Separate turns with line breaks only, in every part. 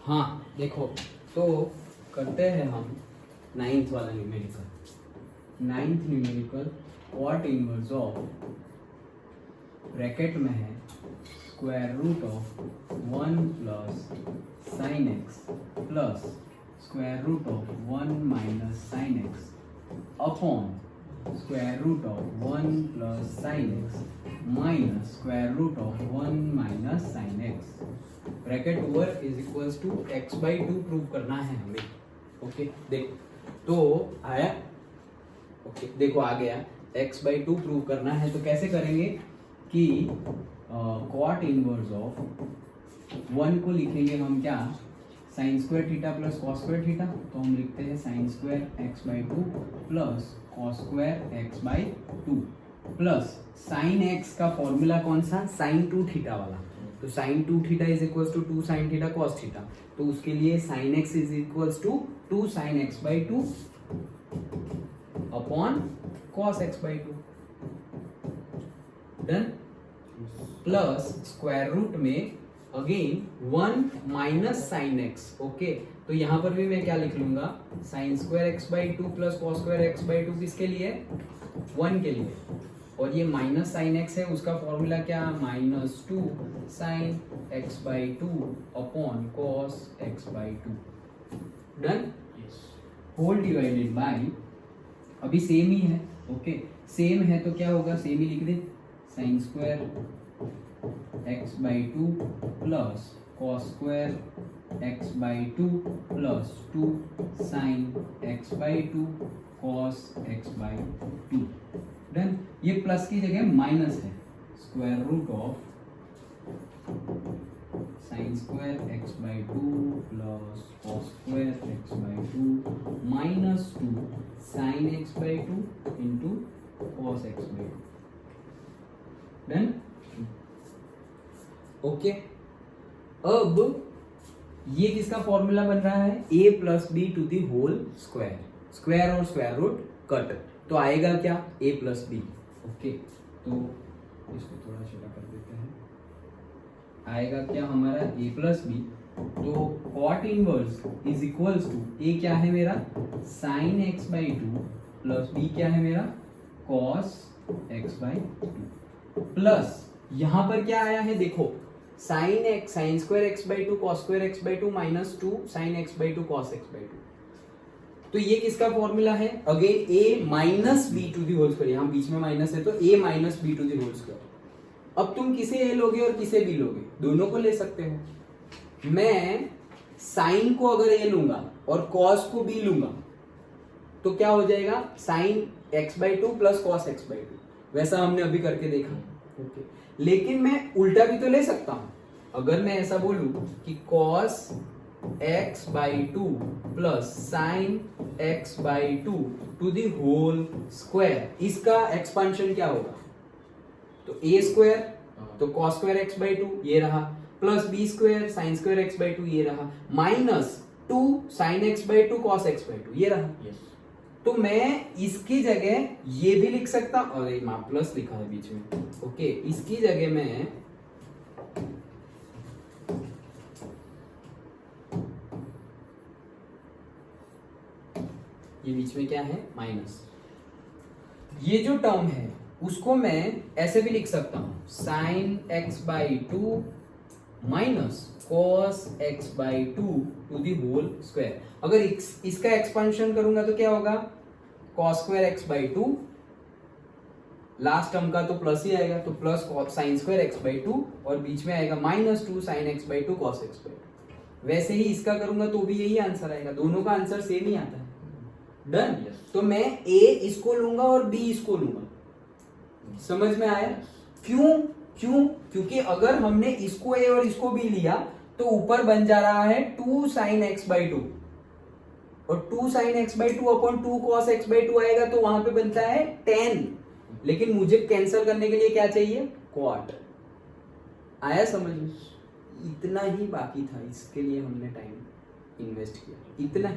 हाँ देखो, तो करते हैं हम नाइन्थ वाला numerical. Ninth numerical cot inverse of, bracket में है square root of 1 plus sine x plus square root of 1 minus sine x upon square root of 1 plus sine x minus square root of 1 minus sine x bracket over is equals to x by 2 prove करना है हमें। Okay देख, तो आया। Okay देखो आ गया, x by 2 prove करना है। तो कैसे करेंगे कि कॉट इनवर्स ऑफ 1 को लिखेंगे हम क्या, sine square theta plus cos square theta. तो हम लिखते हैं sine square x by 2 plus cos square x by 2 plus sine x का फॉर्मूला कौन सा, साइन 2 थीटा वाला। तो sine 2 theta is equals to 2 sine theta cos theta. तो उसके लिए sine x is equals to 2 sine x by 2 upon cos x by 2। Done. Plus square root में again 1 minus sine x. Okay, तो यहां पर भी मैं क्या लिख लूंगा, sign square x by 2 plus cos square x by 2 किसके लिए, 1 के लिए। और ये माइनस साइन एक्स है, उसका फॉर्मूला क्या, minus 2 sine x by 2 upon cos x by 2। Done. Whole divided by, अभी सेम ही है। ओके सेम है तो क्या होगा, सेम ही लिख दे, sine square x by 2 plus cos square x by 2 plus 2 sine x by 2 cos x by 2। Done. ये प्लस की जगह माइनस है, square root of sine square x by 2 plus cos square x by 2 minus 2 sine x by 2 into cos x by 2। Done. Okay, अब ये किसका formula बन रहा है, a plus b to the whole square. Square और square root cut, तो आएगा क्या, a प्लस बी। ओके, तो इसको थोड़ा छोटा कर देते हैं, आएगा क्या हमारा a प्लस बी। तो cot inverse is equals to, a क्या है मेरा, sine x by 2 plus b क्या है मेरा, कॉस एक्स बाई 2 प्लस यहां पर क्या आया है देखो, sine x, sine square x by 2 cos square x by 2 minus 2 sine x by 2 cos x by 2। तो ये किसका फॉर्मूला है, again a minus b to the whole square, यहां बीच में माइनस है तो a minus b to the whole square. अब तुम किसे a लोगे और किसे b लोगे, दोनों को ले सकते हो। मैं साइन को अगर a लूंगा और कॉस को b लूंगा तो क्या हो जाएगा, sign x by 2 plus cos x by 2, वैसा हमने अभी करके देखा। ओके, लेकिन मैं उल्टा भी तो ले सकता हूं। अगर मैं ऐसा बोलूं कि cos x by 2 plus sine x by 2 to the whole square, इसका एक्सपांशन क्या होगा, तो a स्क्वायर तो cos स्क्वायर x बाई 2 ये रहा, plus b square sine square x by 2 ये रहा, minus 2 sine x by 2 cos x by 2 ये रहा। तो मैं इसकी जगह ये भी लिख सकता, और एक प्लस लिखा है बीच में। ओके, इसकी जगह मैं ये बीच में क्या है, माइनस। ये जो टर्म है उसको मैं ऐसे भी लिख सकता हूं, sine x by 2 minus cos x by 2 to the whole square. अगर इसका एक्सपांशन करूंगा तो क्या होगा, cos square x by 2, last term का तो प्लस ही आएगा, तो plus sine square x by 2 और बीच में आएगा minus 2 sine x by 2 cos x by 2। वैसे ही इसका करूंगा तो भी यही आंसर आएगा, दोनों का आंसर सेम ही आता है। डन। तो मैं a इसको लूंगा और b इसको लूंगा, समझ में आया, क्यों क्योंकि अगर हमने इसको a और इसको b लिया तो ऊपर बन जा रहा है 2 साइन एक्स बाई 2, और 2 sine x by 2 upon 2 cos x by 2 आएगा, तो वहां पे बनता है 10। लेकिन मुझे कैंसिल करने के लिए क्या चाहिए, क्वाट। आया समझ में, इतना ही बाकी था, इसके लिए हमने टाइम इन्वेस्ट किया, इतना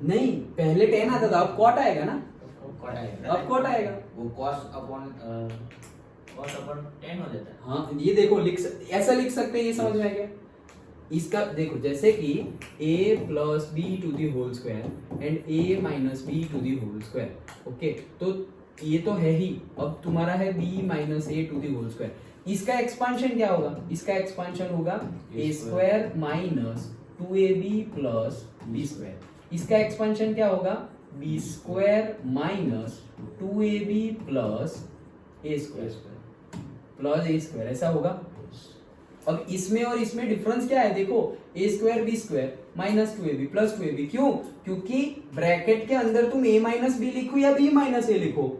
नहीं, पहले 10 आता था, अब क्वाट आएगा ना, अब क्वाट आएगा,
वो cos अपॉन 10 हो जाता है।
हाँ ये देखो ऐसा लिख सकते हैं, ये समझ में आ गया। इसका देखो जैसे कि a plus b to the whole square and a minus b to the whole square, okay, तो ये तो है ही। अब तुम्हारा है b minus a to the whole square, इसका एक्सपांशन क्या होगा? इसका एक्सपांशन होगा a square minus 2ab plus b square. इसका एक्सपांशन क्या होगा? b square minus 2ab plus a square plus a square, ऐसा होगा। अब इसमें और इसमें डिफरेंस क्या है? देखो a square b square minus 2ab plus 2ab, क्यों? क्योंकि ब्रैकेट के अंदर तुम a माइनस बी लिखो या b माइनस ए लिखो,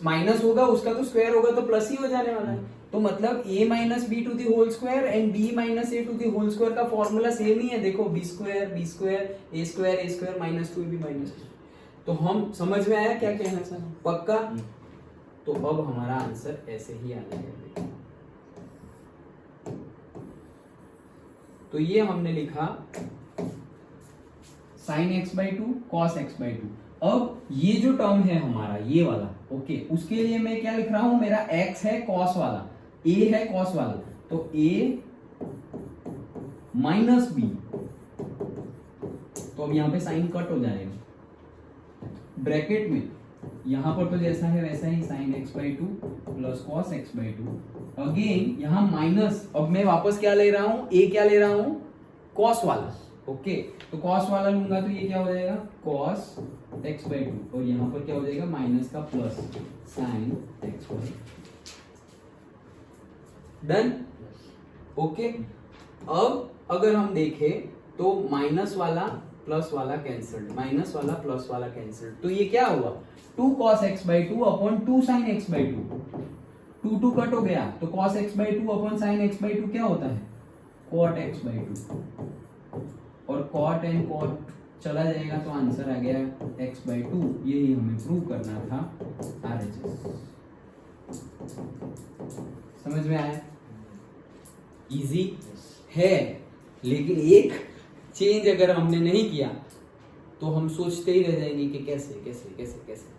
माइनस होगा उसका तो स्क्वायर होगा तो प्लस ही हो जाने वाला है। तो मतलब a minus b to the whole square and b minus a to the whole square का फॉर्मूला सेम ही है। देखो b square a square minus 2ab minus. तो हम समझ में आया क्या कहना सर? पक्का? तो अब हमारा आंसर ऐसे ही आ जाएगा। तो ये हमने लिखा sin x/2 cos x/2। अब ये जो टर्म है हमारा ये वाला, ओके, उसके लिए मैं क्या लिख रहा हूं? मेरा x है cos वाला, a है cos वाला, तो a माइनस बी, तो अब यहां पे साइन कट हो जाएगा ब्रैकेट में। यहां पर तो जैसा है वैसा ही sin x/2 plus cos x/2। Again यहां माइनस, अब मैं वापस क्या ले रहा हूं? a क्या ले रहा हूं? cos वाला, ओके, तो cos वाला लूंगा तो ये क्या हो जाएगा? cos x/2, और यहां पर क्या हो जाएगा? माइनस का plus sin x/2। Done, okay. अब अगर हम देखें तो माइनस वाला प्लस वाला कैंसल्ड, माइनस वाला प्लस वाला कैंसल्ड, तो ये क्या हुआ? 2 cos x/2 upon 2 sin x/2, 2 cut हो गया, तो cos x/2 upon sin x/2 क्या होता है? cot x/2, और cot एंड cot चला जाएगा तो आंसर आ गया x/2। यही हमें प्रूव करना था RHS। समझ में आया? इजी है, लेकिन एक चेंज अगर हमने नहीं किया तो हम सोचते ही रह जाएंगे कि कैसे कैसे कैसे कैसे।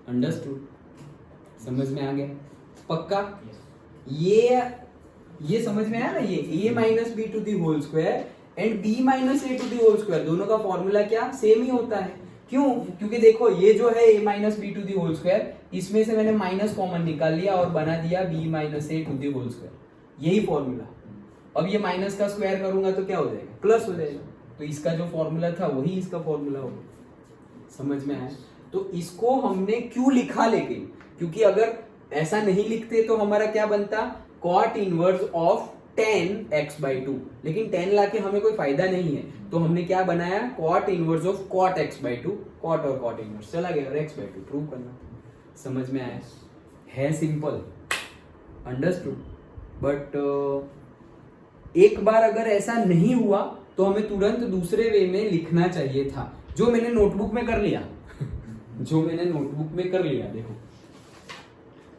अंडरस्टूड? समझ में आ गया? पक्का? ये समझ में आया ना? ये a minus b to the whole square and b minus a to the whole square, दोनों का फॉर्मूला क्या? सेम ही होता है। क्यों? क्योंकि देखो ये जो है a minus b to the whole square, इसमें से मैंने माइनस कॉमन निकाल लिया और बना दिया b minus a to the whole square, यही फॉर्मूला। अब ये माइनस का स्क्वायर करूंगा तो क्या हो जाएगा? प्लस हो जाएगा। तो इसका जो फॉर्मूला था वही इसका फॉर्मूला होगा। समझ में आया? तो इसको हमने क्यों लिखा? लेकिन क्योंकि अगर ऐसा नहीं लिखते तो हमारा क्या बनता? cot inverse of tan x/2, लेकिन tan लाके हमें कोई फायदा नहीं है, तो हमने क्या बनाया? cot inverse of cot x/2, cot और cot इनवर्स चला गया और x/2 प्रूव करना। समझ में आया? है सिंपल, अंडरस्टूड? बट एक बार अगर ऐसा नहीं हुआ तो हमें तुरंत दूसरे वे में लिखना चाहिए था, जो मैंने नोटबुक में कर लिया जो मैंने नोटबुक में कर लिया। देखो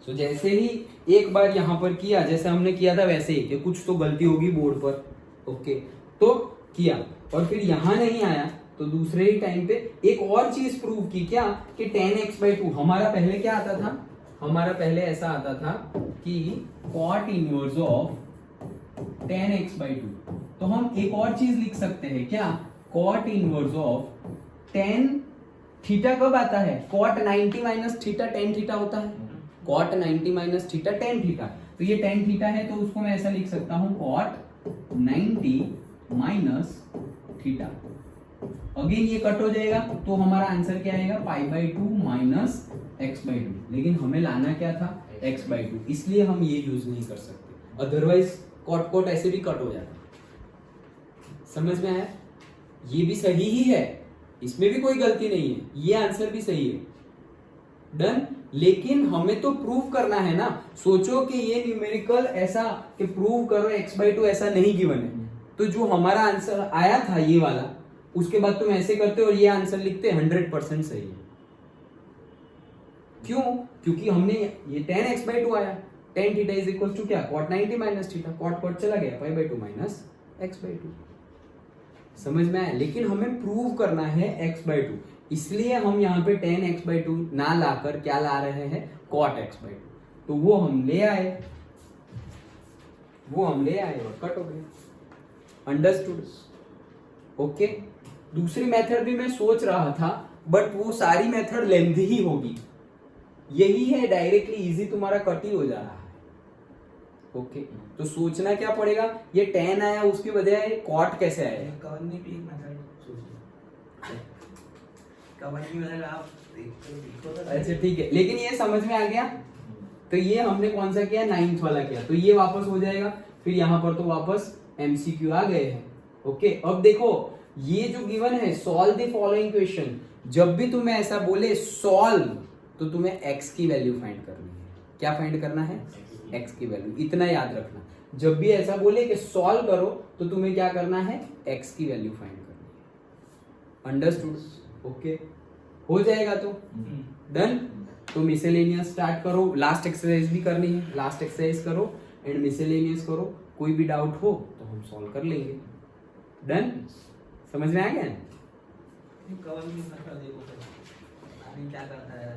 सो जैसे ही एक बार यहां पर किया, जैसे हमने किया था वैसे ही, कि कुछ तो गलती होगी बोर्ड पर, ओके, तो किया, और फिर यहां नहीं आया तो दूसरे ही टाइम पे एक और चीज प्रूव की। क्या? कि tan x/2 हमारा पहले क्या आता था? हमारा पहले ऐसा आता था कि cot inverse of tan x/2, तो हम एक और चीज लिख सकते हैं। क्या? cot inverse of tan theta कब आता है? cot 90 minus theta tan theta होता है, cot 90 minus theta tan theta. तो ये tan थीटा है तो उसको मैं ऐसा लिख सकता हूं cot 90 माइनस थीटा। अगेन ये कट हो जाएगा तो हमारा आंसर क्या आएगा? π/2 माइनस x/2, लेकिन हमें लाना क्या था? x/2, इसलिए हम ये यूज नहीं कर सकते, अदरवाइज cot ऐसे भी कट हो जाता। समझ में आया? ये भी सही ही है, इसमें भी कोई गलती नहीं है, ये आंसर भी सही है। डन? लेकिन हमें तो प्रूव करना है ना। सोचो कि ये न्यूमेरिकल ऐसा कि प्रूव करो x/2 ऐसा नहीं गिवन है, तो जो हमारा आंसर आया था ये वाला, उसके बाद तुम ऐसे करते और ये आंसर लिखते 100% सही है। क्यों? क्योंकि हमने ये tan x/2 आया, tan theta is equal to क्या? cot 90 माइनस थीटा, cot चला गया, π/2 माइनस x/2। समझ में आया? लेकिन हमें प्रूव करना है x/2, इसलिए हम यहाँ पे tan x/2 ना लाकर क्या ला रहे हैं? cot x/2। तो वो हम ले आए और कट हो गए। अंडरस्टूड? ओके, दूसरी मेथड भी मैं सोच रहा था बट वो सारी मेथड लेंथी ही होगी, यही है डायरेक्टली इजी, तुम्हारा कट ही हो जा रहा है। ओके, तो सोचना क्या पड़ेगा, ये tan आया उसके बजाय cot कैसे आया?
कवन में भी एक मेथड सोचिए, कवन की मेथड आप देखो तो
अच्छा ठीक है, लेकिन ये समझ में आ गया। तो ये हमने कौन सा किया, 9th वाला किया, तो ये वापस हो जाएगा, फिर यहाँ पर तो वापस MCQ आ गए हैं। ओके, अब देखो ये जो गिवन है, सॉल्व द फॉलोइंग क्वेश्चन, जब भी तुम्हें ऐसा बोले सॉल्व, तो तुम्हें x की वैल्यू फाइंड करनी है। क्या फाइंड करना है? x की वैल्यू, इतना याद रखना। जब भी ऐसा बोले कि सॉल्व करो, तो तुम्हें क्या करना है, x की वैल्यू फाइंड करनी है। अंडरस्टूड? ओके, हो जाएगा तो डन। तो मिसेलेनियस स्टार्ट करो, लास्ट एक्सरसाइज भी करनी है, लास्ट एक्सरसाइज करो एंड मिसेलेनियस करो, कोई भी डाउट हो तो हम सॉल्व कर लेंगे। डन, समझ में आ गया?
कवन की मेथड देखो, आदमी क्या करता है।